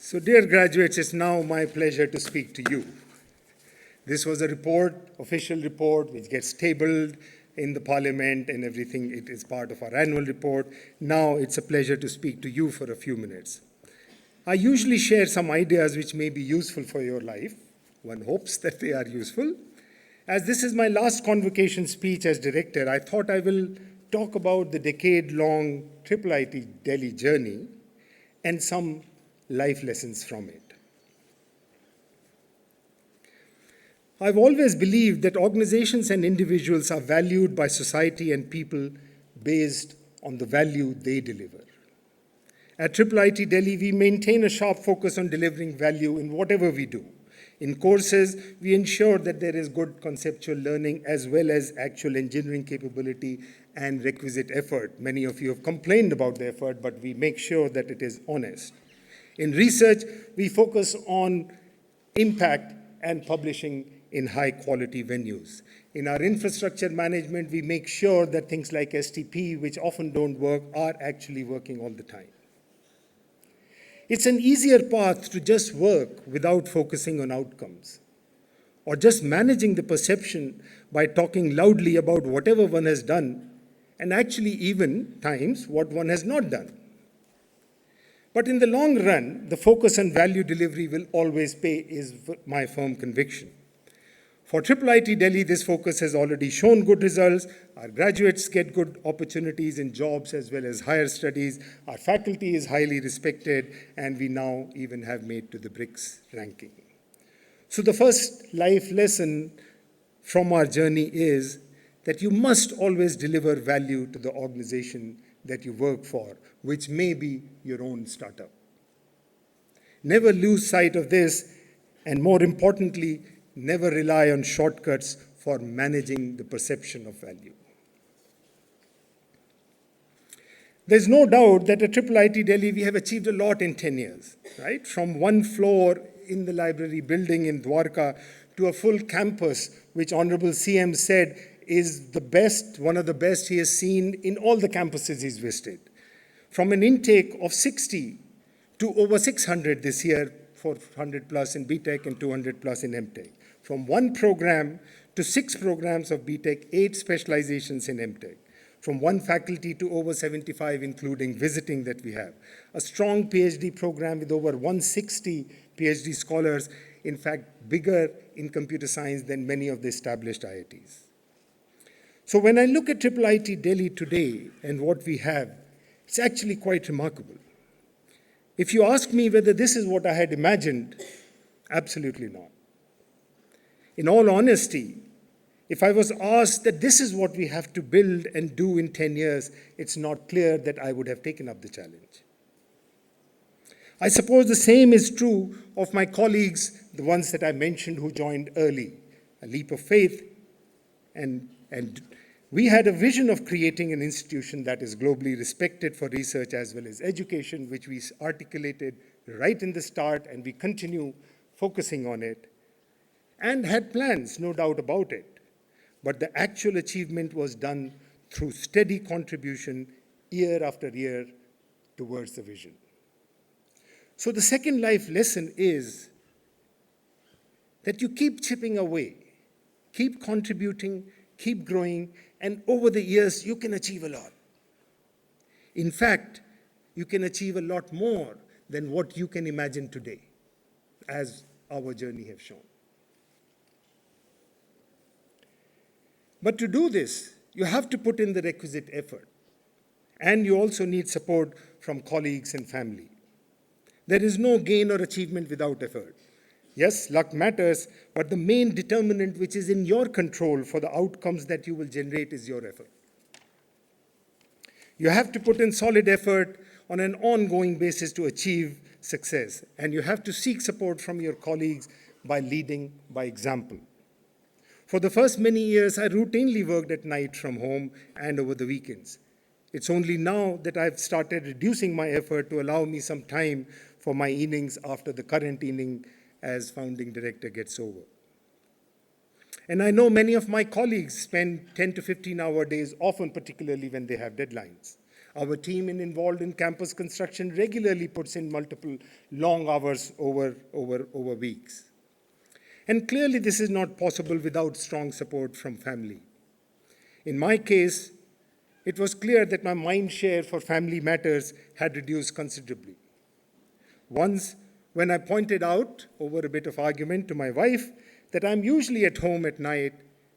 So, dear graduates, it's now my pleasure to speak to you. This was a report, official report, which gets tabled in the parliament and everything. It is part of our annual report. Now it's a pleasure to speak to you for a few minutes. I usually share some ideas which may be useful for your life. One hopes that they are useful. As this is my last convocation speech as director, I thought I will talk about the decade-long IIIT-Delhi journey and some life lessons from it. I've always believed that organizations and individuals are valued by society and people based on the value they deliver. At IIIT-Delhi, we maintain a sharp focus on delivering value in whatever we do. In courses, we ensure that there is good conceptual learning as well as actual engineering capability and requisite effort. Many of you have complained about the effort, but we make sure that it is honest. In research, we focus on impact and publishing in high-quality venues. In our infrastructure management, we make sure that things like STP, which often don't work, are actually working all the time. It's an easier path to just work without focusing on outcomes, or just managing the perception by talking loudly about whatever one has done, and actually even times what one has not done. But in the long run, the focus on value delivery will always pay, is my firm conviction. For IIIT-Delhi, this focus has already shown good results. Our graduates get good opportunities in jobs as well as higher studies. Our faculty is highly respected, and we now even have made to the BRICS ranking. So the first life lesson from our journey is that you must always deliver value to the organization that you work for, which may be your own startup. Never lose sight of this, and more importantly, never rely on shortcuts for managing the perception of value. There's no doubt that at IIIT-Delhi we have achieved a lot in 10 years, right? From one floor in the library building in Dwarka to a full campus, which Honorable CM said is the best, one of the best he has seen in all the campuses he's visited. From an intake of 60 to over 600 this year, 400 plus in BTech and 200 plus in MTech. From one program to 6 programs of BTech, 8 specializations in MTech. From one faculty to over 75, including visiting that we have. A strong PhD program with over 160 PhD scholars, in fact, bigger in computer science than many of the established IITs. So when I look at IIIT-Delhi today and what we have, it's actually quite remarkable. If you ask me whether this is what I had imagined, absolutely not. In all honesty, if I was asked that this is what we have to build and do in 10 years, it's not clear that I would have taken up the challenge. I suppose the same is true of my colleagues, the ones that I mentioned who joined early. A leap of faith, and we had a vision of creating an institution that is globally respected for research as well as education, which we articulated right in the start, and we continue focusing on it, and had plans, no doubt about it. But the actual achievement was done through steady contribution year after year towards the vision. So the second life lesson is that you keep chipping away, keep contributing, keep growing, and over the years, you can achieve a lot. In fact, you can achieve a lot more than what you can imagine today, as our journey has shown. But to do this, you have to put in the requisite effort. And you also need support from colleagues and family. There is no gain or achievement without effort. Yes, luck matters, but the main determinant which is in your control for the outcomes that you will generate is your effort. You have to put in solid effort on an ongoing basis to achieve success, and you have to seek support from your colleagues by leading by example. For the first many years, I routinely worked at night from home and over the weekends. It's only now that I've started reducing my effort to allow me some time for my evenings after the current evening as founding director gets over. And I know many of my colleagues spend 10 to 15-hour days, often particularly when they have deadlines. Our team involved in campus construction regularly puts in multiple long hours over weeks. And clearly this is not possible without strong support from family. In my case, it was clear that my mind share for family matters had reduced considerably. Once, when I pointed out, over a bit of argument, to my wife that I'm usually at home at night,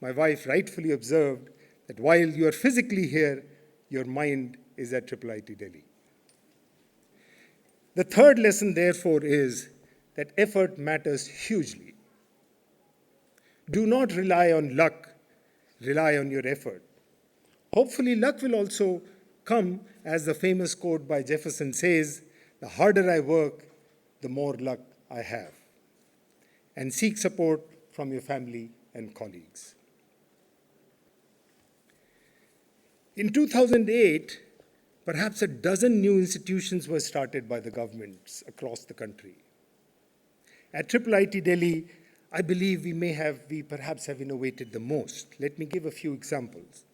my wife rightfully observed that while you are physically here, your mind is at IIIT Delhi. The third lesson, therefore, is that effort matters hugely. Do not rely on luck, rely on your effort. Hopefully, luck will also come, as the famous quote by Jefferson says, the harder I work, the more luck I have. And seek support from your family and colleagues. In 2008, perhaps a dozen new institutions were started by the governments across the country. At IIIT Delhi, I believe we perhaps have innovated the most. Let me give a few examples.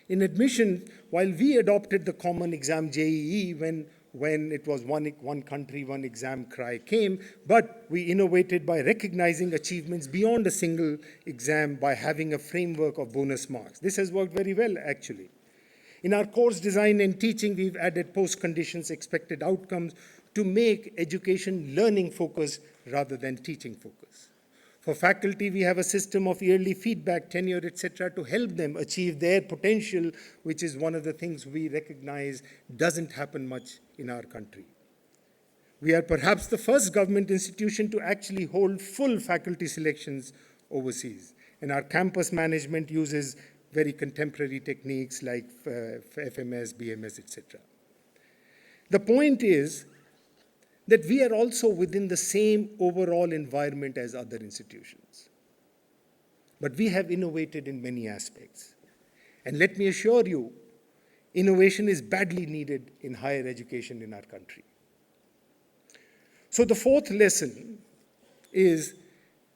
In admission, while we adopted the common exam JEE when it was one country, one exam cry came, but we innovated by recognizing achievements beyond a single exam by having a framework of bonus marks. This has worked very well, actually. In our course design and teaching, we've added post-conditions, expected outcomes to make education learning focused rather than teaching focused. For faculty, we have a system of yearly feedback, tenure, etc., to help them achieve their potential, which is one of the things we recognize doesn't happen much in our country. We are perhaps the first government institution to actually hold full faculty selections overseas. And our campus management uses very contemporary techniques like FMS, BMS, etc. The point is that we are also within the same overall environment as other institutions. But we have innovated in many aspects. And let me assure you, innovation is badly needed in higher education in our country. So the fourth lesson is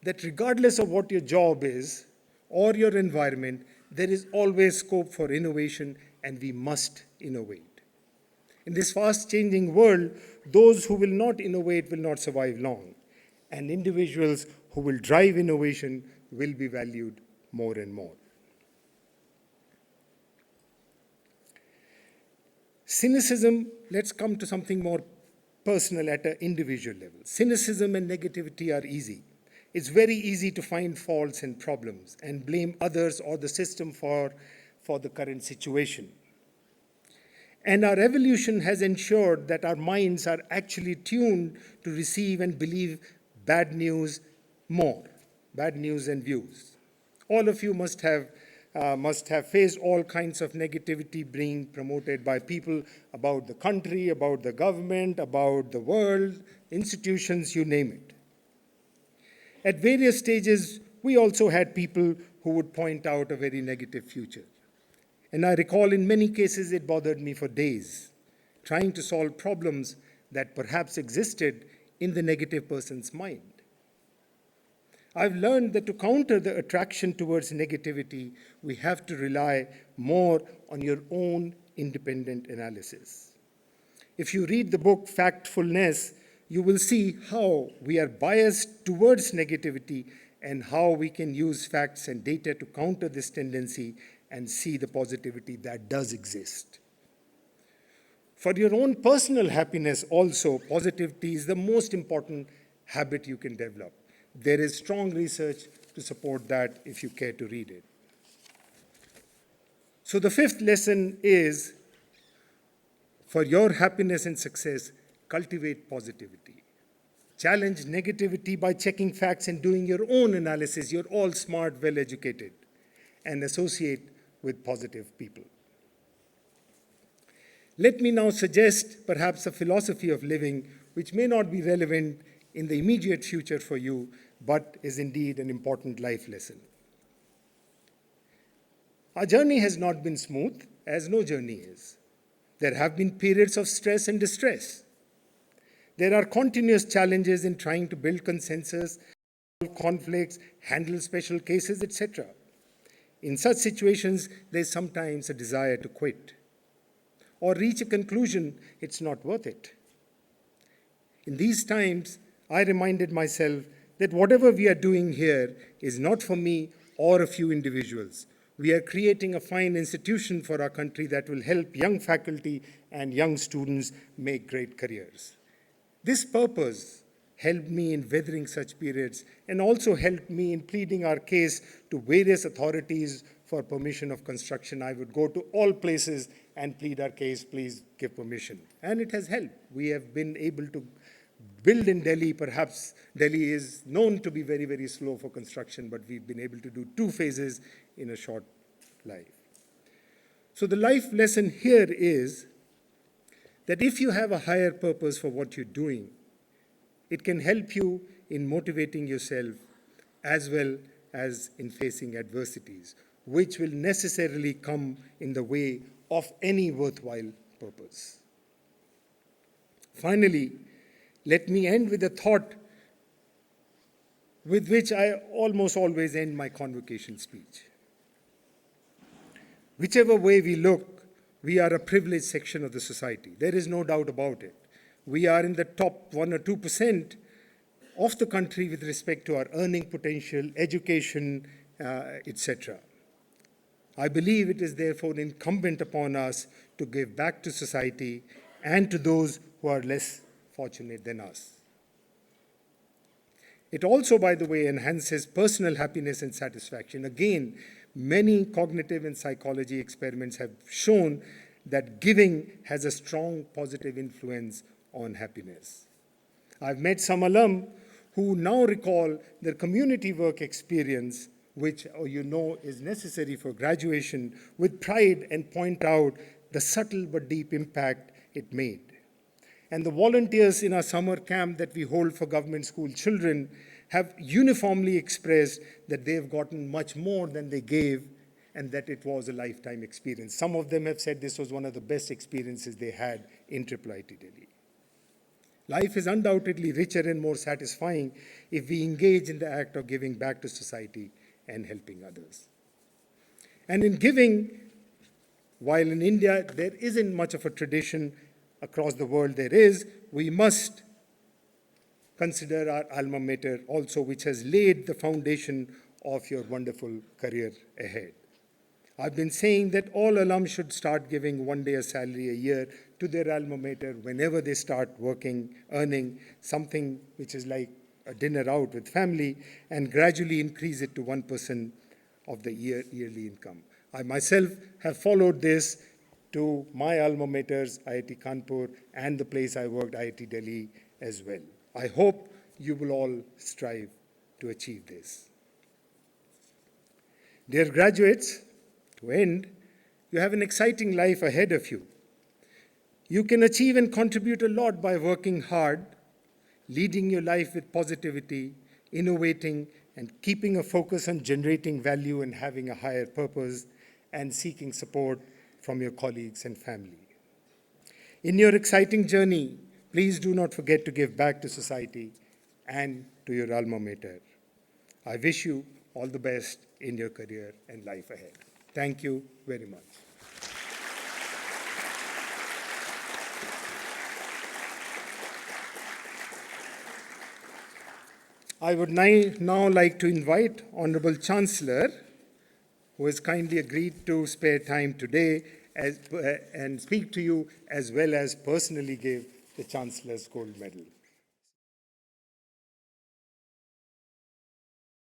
that regardless of what your job is or your environment, there is always scope for innovation, and we must innovate. In this fast-changing world, those who will not innovate will not survive long, and individuals who will drive innovation will be valued more and more. Cynicism, let's come to something more personal at an individual level. Cynicism and negativity are easy. It's very easy to find faults and problems and blame others or the system for the current situation. And our evolution has ensured that our minds are actually tuned to receive and believe bad news more, bad news and views. All of you must have faced all kinds of negativity being promoted by people about the country, about the government, about the world, institutions, you name it. At various stages, we also had people who would point out a very negative future. And I recall in many cases it bothered me for days, trying to solve problems that perhaps existed in the negative person's mind. I've learned that to counter the attraction towards negativity, we have to rely more on your own independent analysis. If you read the book Factfulness, you will see how we are biased towards negativity and how we can use facts and data to counter this tendency and see the positivity that does exist. For your own personal happiness also, positivity is the most important habit you can develop. There is strong research to support that if you care to read it. So the fifth lesson is, for your happiness and success, cultivate positivity. Challenge negativity by checking facts and doing your own analysis. You're all smart, well-educated, and associate with positive people. Let me now suggest perhaps a philosophy of living which may not be relevant in the immediate future for you, but is indeed an important life lesson. Our journey has not been smooth, as no journey is. There have been periods of stress and distress. There are continuous challenges in trying to build consensus, solve conflicts, handle special cases, etc. In such situations, there's sometimes a desire to quit. or reach a conclusion, it's not worth it. In these times, I reminded myself that whatever we are doing here is not for me or a few individuals. We are creating a fine institution for our country that will help young faculty and young students make great careers. This purpose helped me in weathering such periods and also helped me in pleading our case to various authorities for permission of construction. I would go to all places and plead our case, please give permission. And it has helped. We have been able to build in Delhi. Perhaps Delhi is known to be very, very slow for construction, but we've been able to do 2 phases in a short life. So the life lesson here is that if you have a higher purpose for what you're doing, it can help you in motivating yourself as well as in facing adversities, which will necessarily come in the way of any worthwhile purpose. Finally, let me end with a thought with which I almost always end my convocation speech. Whichever way we look, we are a privileged section of the society. There is no doubt about it. We are in the top 1 or 2% of the country with respect to our earning potential, education, etc. I believe it is therefore incumbent upon us to give back to society and to those who are less fortunate than us. It also, by the way, enhances personal happiness and satisfaction. Again, many cognitive and psychology experiments have shown that giving has a strong positive influence on happiness. I've met some alum who now recall their community work experience, which you know is necessary for graduation, with pride and point out the subtle but deep impact it made. And the volunteers in our summer camp that we hold for government school children have uniformly expressed that they've gotten much more than they gave and that it was a lifetime experience. Some of them have said this was one of the best experiences they had in IIIT Delhi. Life is undoubtedly richer and more satisfying if we engage in the act of giving back to society and helping others. And in giving, while in India there isn't much of a tradition, across the world there is, we must consider our alma mater also, which has laid the foundation of your wonderful career ahead. I've been saying that all alums should start giving 1 day a salary a year to their alma mater whenever they start working, earning something which is like a dinner out with family, and gradually increase it to 1% of the yearly income. I myself have followed this to my alma maters, IIT Kanpur, and the place I worked, IIT Delhi, as well. I hope you will all strive to achieve this. Dear graduates, to end, you have an exciting life ahead of you. You can achieve and contribute a lot by working hard, leading your life with positivity, innovating, and keeping a focus on generating value and having a higher purpose, and seeking support from your colleagues and family. In your exciting journey, please do not forget to give back to society and to your alma mater. I wish you all the best in your career and life ahead. Thank you very much. I would now like to invite Honorable Chancellor, who has kindly agreed to spare time today and speak to you, as well as personally give the Chancellor's Gold Medal.